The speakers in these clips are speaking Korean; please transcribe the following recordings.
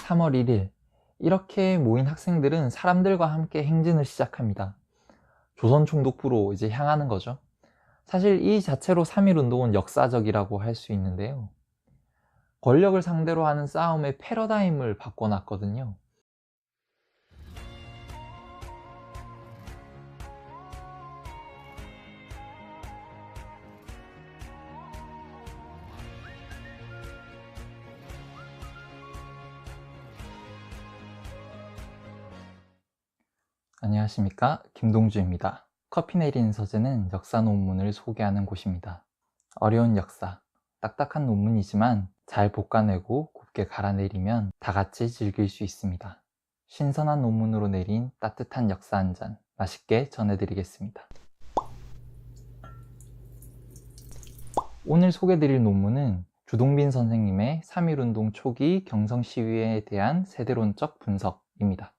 3월 1일 이렇게 모인 학생들은 사람들과 함께 행진을 시작합니다. 조선총독부로 이제 향하는 거죠. 사실 이 자체로 3.1운동은 역사적이라고 할 수 있는데요. 권력을 상대로 하는 싸움의 패러다임을 바꿔놨거든요. 안녕하십니까, 김동주입니다. 커피 내리는 서재는 역사 논문을 소개하는 곳입니다. 어려운 역사, 딱딱한 논문이지만 잘 볶아내고 곱게 갈아내리면 다 같이 즐길 수 있습니다. 신선한 논문으로 내린 따뜻한 역사 한 잔 맛있게 전해드리겠습니다. 오늘 소개드릴 논문은 주동빈 선생님의 3.1운동 초기 경성 시위에 대한 세대론적 분석입니다.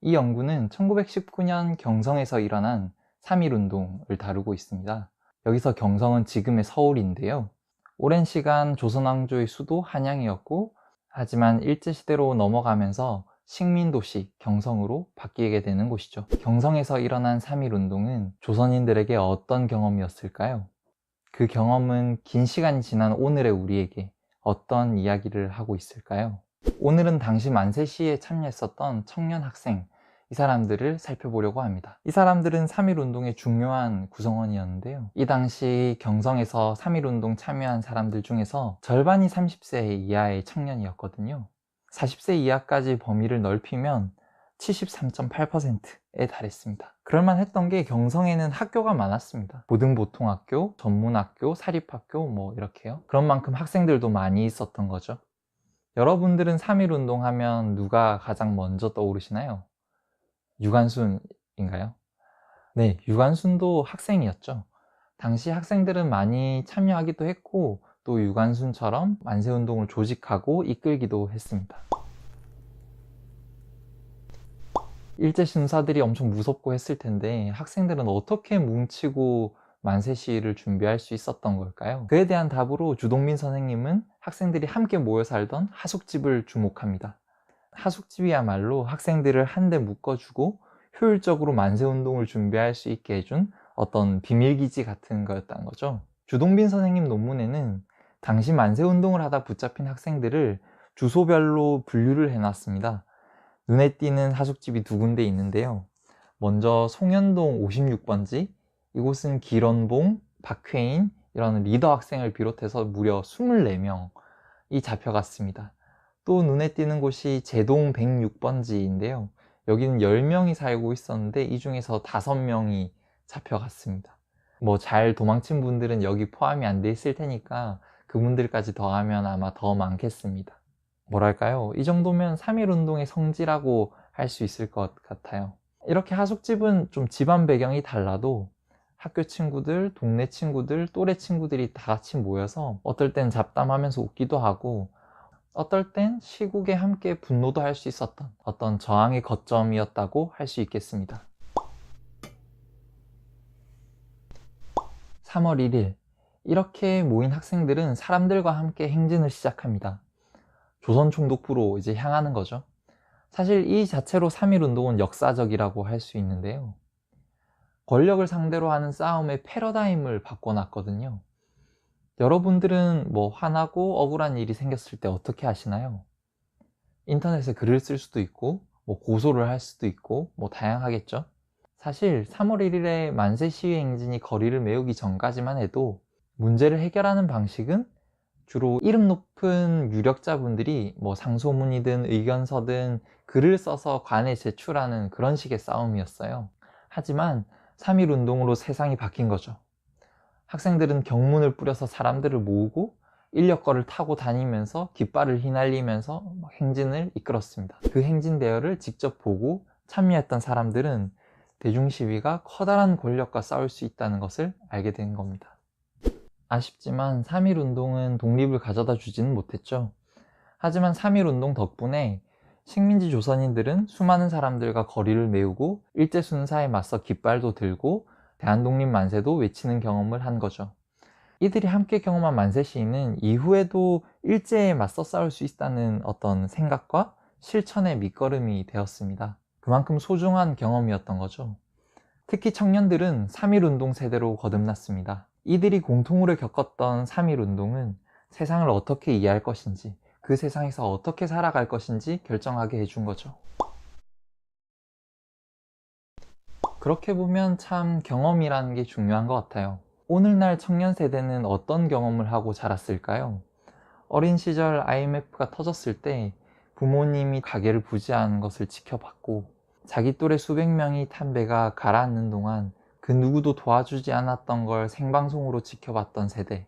이 연구는 1919년 경성에서 일어난 3.1운동을 다루고 있습니다. 여기서 경성은 지금의 서울인데요. 오랜 시간 조선왕조의 수도 한양이었고, 하지만 일제시대로 넘어가면서 식민도시 경성으로 바뀌게 되는 곳이죠. 경성에서 일어난 3.1운동은 조선인들에게 어떤 경험이었을까요? 그 경험은 긴 시간이 지난 오늘의 우리에게 어떤 이야기를 하고 있을까요? 오늘은 당시 만세 시위에 참여했었던 청년 학생, 이 사람들을 살펴보려고 합니다. 이 사람들은 3.1운동의 중요한 구성원이었는데요. 이 당시 경성에서 3.1운동 참여한 사람들 중에서 절반이 30세 이하의 청년이었거든요. 40세 이하까지 범위를 넓히면 73.8%에 달했습니다. 그럴만했던 게 경성에는 학교가 많았습니다. 고등보통학교, 전문학교, 사립학교 뭐 이렇게요. 그런 만큼 학생들도 많이 있었던 거죠. 여러분들은 3.1운동 하면 누가 가장 먼저 떠오르시나요? 유관순인가요? 네, 유관순도 학생이었죠. 당시 학생들은 많이 참여하기도 했고, 또 유관순처럼 만세운동을 조직하고 이끌기도 했습니다. 일제 신사들이 엄청 무섭고 했을 텐데 학생들은 어떻게 뭉치고 만세 시위를 준비할 수 있었던 걸까요? 그에 대한 답으로 주동빈 선생님은 학생들이 함께 모여 살던 하숙집을 주목합니다. 하숙집이야말로 학생들을 한데 묶어주고 효율적으로 만세운동을 준비할 수 있게 해준 어떤 비밀기지 같은 거였다는 거죠. 주동빈 선생님 논문에는 당시 만세운동을 하다 붙잡힌 학생들을 주소별로 분류를 해놨습니다. 눈에 띄는 하숙집이 두 군데 있는데요. 먼저 송현동 56번지, 이곳은 길원봉, 박회인 이런 리더 학생을 비롯해서 무려 24명이 잡혀갔습니다. 또 눈에 띄는 곳이 제동 106번지인데요. 여기는 10명이 살고 있었는데 이 중에서 5명이 잡혀갔습니다. 뭐 잘 도망친 분들은 여기 포함이 안 돼 있을 테니까 그분들까지 더하면 아마 더 많겠습니다. 뭐랄까요? 이 정도면 3.1운동의 성지라고 할 수 있을 것 같아요. 이렇게 하숙집은 좀 집안 배경이 달라도 학교 친구들, 동네 친구들, 또래 친구들이 다 같이 모여서 어떨 땐 잡담하면서 웃기도 하고 어떨 땐 시국에 함께 분노도 할 수 있었던 어떤 저항의 거점이었다고 할 수 있겠습니다. 3월 1일 이렇게 모인 학생들은 사람들과 함께 행진을 시작합니다. 조선총독부로 이제 향하는 거죠. 사실 이 자체로 3.1운동은 역사적이라고 할 수 있는데요. 권력을 상대로 하는 싸움의 패러다임을 바꿔놨거든요. 여러분들은 뭐 화나고 억울한 일이 생겼을 때 어떻게 하시나요? 인터넷에 글을 쓸 수도 있고 뭐 고소를 할 수도 있고 뭐 다양하겠죠. 사실 3월 1일에 만세 시위 행진이 거리를 메우기 전까지만 해도 문제를 해결하는 방식은 주로 이름 높은 유력자분들이 뭐 상소문이든 의견서든 글을 써서 관에 제출하는 그런 식의 싸움이었어요. 하지만 3.1운동으로 세상이 바뀐 거죠. 학생들은 경문을 뿌려서 사람들을 모으고 인력거를 타고 다니면서 깃발을 휘날리면서 행진을 이끌었습니다. 그 행진 대열을 직접 보고 참여했던 사람들은 대중시위가 커다란 권력과 싸울 수 있다는 것을 알게 된 겁니다. 아쉽지만 3.1운동은 독립을 가져다 주지는 못했죠. 하지만 3.1운동 덕분에 식민지 조선인들은 수많은 사람들과 거리를 메우고 일제순사에 맞서 깃발도 들고 대한독립 만세도 외치는 경험을 한 거죠. 이들이 함께 경험한 만세 시위는 이후에도 일제에 맞서 싸울 수 있다는 어떤 생각과 실천의 밑거름이 되었습니다. 그만큼 소중한 경험이었던 거죠. 특히 청년들은 3.1운동 세대로 거듭났습니다. 이들이 공통으로 겪었던 3.1운동은 세상을 어떻게 이해할 것인지, 그 세상에서 어떻게 살아갈 것인지 결정하게 해준 거죠. 그렇게 보면 참 경험이라는 게 중요한 것 같아요. 오늘날 청년 세대는 어떤 경험을 하고 자랐을까요? 어린 시절 IMF가 터졌을 때 부모님이 가게를 부지하는 것을 지켜봤고, 자기 또래 수백 명이 탄 배가 가라앉는 동안 그 누구도 도와주지 않았던 걸 생방송으로 지켜봤던 세대,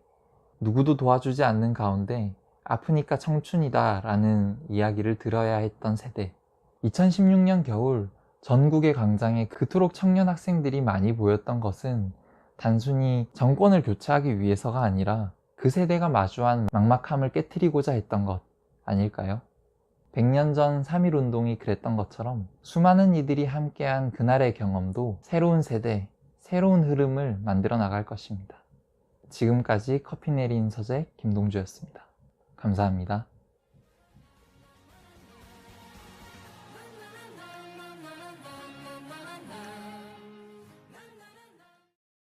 누구도 도와주지 않는 가운데 아프니까 청춘이다 라는 이야기를 들어야 했던 세대, 2016년 겨울 전국의 광장에 그토록 청년 학생들이 많이 보였던 것은 단순히 정권을 교체하기 위해서가 아니라 그 세대가 마주한 막막함을 깨트리고자 했던 것 아닐까요? 100년 전 3.1운동이 그랬던 것처럼 수많은 이들이 함께한 그날의 경험도 새로운 세대, 새로운 흐름을 만들어 나갈 것입니다. 지금까지 커피 내린 서재 김동주였습니다. 감사합니다.